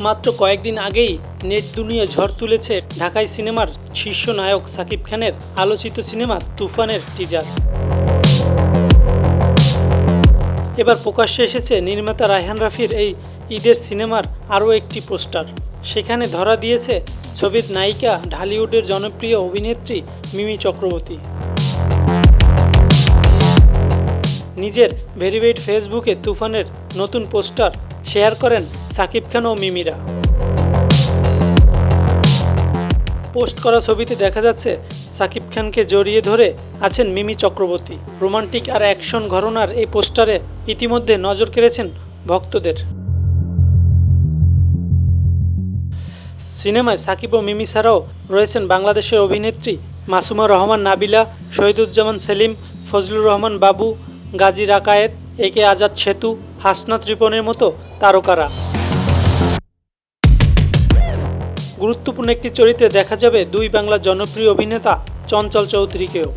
মাত্র কয়েকদিন আগেই নেট দুনিয়া ঝড় তুলেছে ঢাকাই সিনেমার শীর্ষ নায়ক সাকিব খানের আলোচিত সিনেমা তুফানের টিজার। এবার প্রকাশ্যে এসেছে নির্মাতা রায়হান রাফির এই ঈদের সিনেমার আরও একটি পোস্টার। সেখানে ধরা দিয়েছে ছবির নায়িকা ঢালিউডের জনপ্রিয় অভিনেত্রী মিমি চক্রবর্তী। নিজের ভেরিফাইড ফেসবুকে তুফানের নতুন পোস্টার শেয়ার করেন সাকিব খান ও মিমিরা। পোস্ট করা ছবিতে দেখা যাচ্ছে সাকিব খানকে জড়িয়ে ধরে আছেন মিমি চক্রবর্তী। রোমান্টিক আর অ্যাকশন ঘরানার এই পোস্টারে ইতিমধ্যে নজর কেড়েছেন ভক্তদের। সিনেমায় সাকিব ও মিমি ছাড়াও রয়েছেন বাংলাদেশের অভিনেত্রী মাসুমা রহমান নাবিলা, শহীদুজ্জামান সেলিম, ফজলুর রহমান বাবু, গাজী রাকায়েত, একে আজাদ সেতু, হাসনাত রিপনের মতো তারকারা। গুরুত্বপূর্ণ একটি চরিত্রে দেখা যাবে দুই বাংলার জনপ্রিয় অভিনেতা চঞ্চল চৌধুরীকেও।